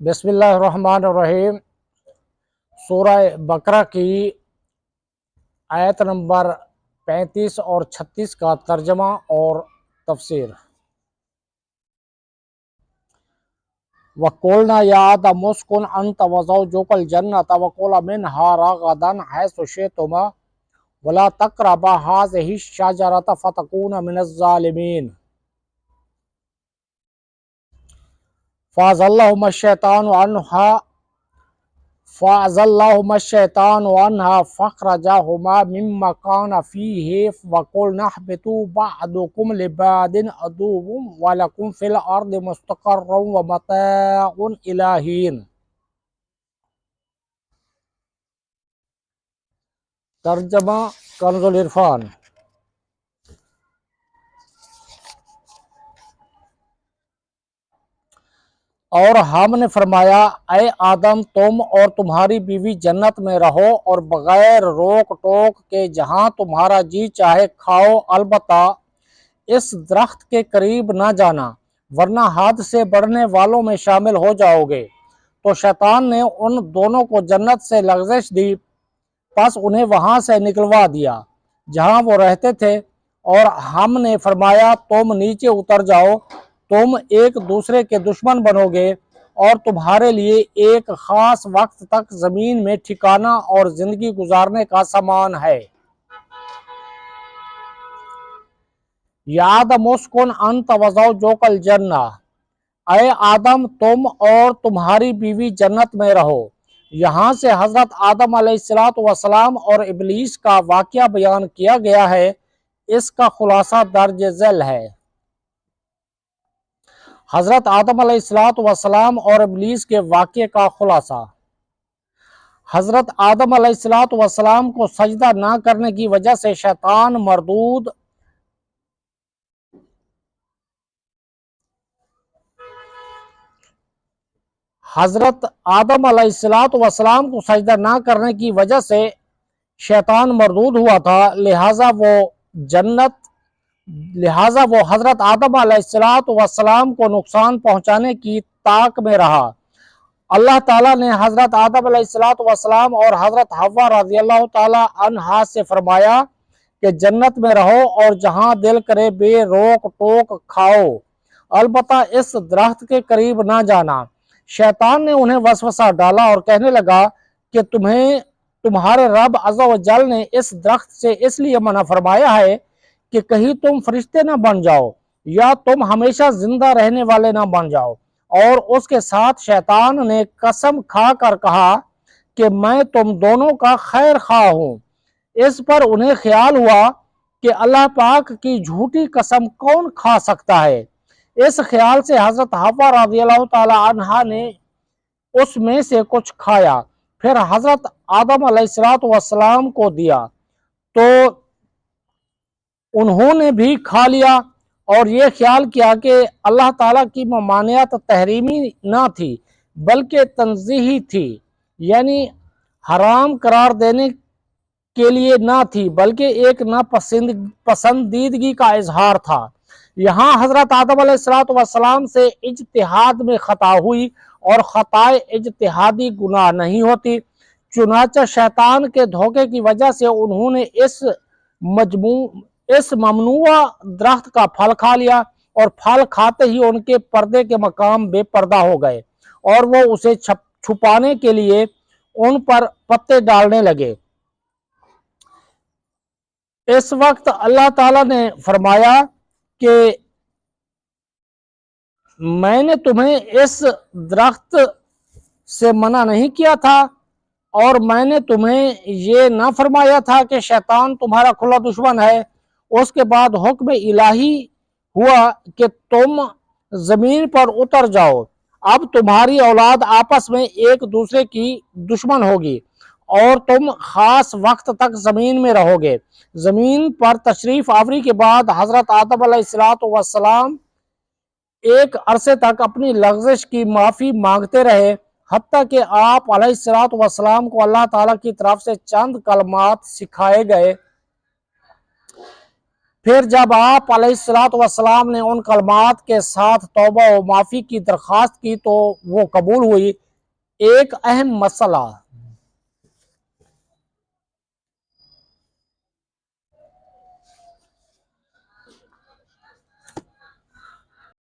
بسم اللہ الرحمن الرحیم۔ سورہ بقرہ کی آیت نمبر 35 اور 36 کا ترجمہ اور تفسیر۔ وَقُلْنَا يَا آدَمُ اسْكُنْ أَنْتَ وَزَوْجُكَ الْجَنَّةَ وَكُلَا مِنْهَا رَغَدًا حَيْثُ شِئْتُمَا وَلَا تَقْرَبَا هَٰذِهِ الشَّجَرَةَ فَتَكُونَا مِنَ الظَّالِمِينَ۔ فَأَزَلَّهُمَا الشَّيْطَانُ عَنْهَا فَأَخْرَجَاهُمَا مِمَّا كَانَا فِيهِ وَقُلْنَا اهْبِطُوا بَعْضُكُمْ لِبَعْضٍ عَدُوٌّ وَلَكُمْ فِي الْأَرْضِ مُسْتَقَرٌّ وَمَتَاعٌ إِلَىٰ حِینٍ۔ ترجمہ کنز العرفان۔ اور ہم نے فرمایا اے آدم تم اور تمہاری بیوی جنت میں رہو اور بغیر روک ٹوک کے جہاں تمہارا جی چاہے کھاؤ، البتہ اس درخت کے قریب نہ جانا ورنہ حد سے بڑھنے والوں میں شامل ہو جاؤ گے۔ تو شیطان نے ان دونوں کو جنت سے لغزش دی، پس انہیں وہاں سے نکلوا دیا جہاں وہ رہتے تھے، اور ہم نے فرمایا تم نیچے اتر جاؤ، تم ایک دوسرے کے دشمن بنو گے اور تمہارے لیے ایک خاص وقت تک زمین میں ٹھکانہ اور زندگی گزارنے کا سامان ہے۔ یا آدم اسکن انت وزوجک الجنہ، اے آدم تم اور تمہاری بیوی جنت میں رہو۔ یہاں سے حضرت آدم علیہ السلام اور ابلیس کا واقعہ بیان کیا گیا ہے، اس کا خلاصہ درج ذیل ہے۔ حضرت آدم علیہ السلام اور ابلیس کے واقعے کا خلاصہ۔ حضرت آدم علیہ السلام کو سجدہ نہ کرنے کی وجہ سے شیطان مردود حضرت آدم علیہ السلام کو سجدہ نہ کرنے کی وجہ سے شیطان مردود ہوا تھا، لہٰذا وہ حضرت آدم علیہ السلام کو نقصان پہنچانے کی طاق میں رہا۔ اللہ تعالیٰ نے حضرت آدم علیہ السلام اور حضرت حوا رضی اللہ تعالیٰ عنہا سے فرمایا کہ جنت میں رہو اور جہاں دل کرے بے روک ٹوک کھاؤ، البتہ اس درخت کے قریب نہ جانا۔ شیطان نے انہیں وسوسہ ڈالا اور کہنے لگا کہ تمہارے رب عز و جل نے اس درخت سے اس لیے منع فرمایا ہے کہ کہیں تم فرشتے نہ بن جاؤ یا تم ہمیشہ زندہ رہنے والے نہ بن جاؤ۔ اور اس کے ساتھ شیطان نے قسم کھا کر کہا کہ میں تم دونوں کا خیر خواہ ہوں۔ اس پر انہیں خیال ہوا کہ اللہ پاک کی جھوٹی قسم کون کھا سکتا ہے۔ اس خیال سے حضرت حوا رضی اللہ تعالی عنہا نے اس میں سے کچھ کھایا، پھر حضرت آدم علیہ السلام کو دیا تو انہوں نے بھی کھا لیا، اور یہ خیال کیا کہ اللہ تعالیٰ کی ممانعت تحریمی نہ تھی بلکہ تنزیہی تھی، یعنی حرام قرار دینے کے لیے نہ تھی بلکہ ایک ناپسندیدگی کا اظہار تھا۔ یہاں حضرت آدم علیہ السلام سے اجتہاد میں خطا ہوئی اور خطائے اجتہادی گناہ نہیں ہوتی، چنانچہ شیطان کے دھوکے کی وجہ سے انہوں نے اس ممنوع درخت کا پھل کھا لیا، اور پھل کھاتے ہی ان کے پردے کے مقام بے پردہ ہو گئے اور وہ اسے چھپانے کے لیے ان پر پتے ڈالنے لگے۔ اس وقت اللہ تعالیٰ نے فرمایا کہ میں نے تمہیں اس درخت سے منع نہیں کیا تھا، اور میں نے تمہیں یہ نہ فرمایا تھا کہ شیطان تمہارا کھلا دشمن ہے۔ اس کے بعد حکم الہی ہوا کہ تم زمین پر اتر جاؤ، اب تمہاری اولاد آپس میں ایک دوسرے کی دشمن ہوگی اور تم خاص وقت تک زمین میں رہو گے۔ زمین پر تشریف آوری کے بعد حضرت آدم علیہ السلام ایک عرصے تک اپنی لغزش کی معافی مانگتے رہے، حتیٰ کہ آپ علیہ السلام کو اللہ تعالیٰ کی طرف سے چند کلمات سکھائے گئے۔ پھر جب آپ علیہ الصلوۃ والسلام نے ان کلمات کے ساتھ توبہ و معافی کی درخواست کی تو وہ قبول ہوئی۔ ایک اہم مسئلہ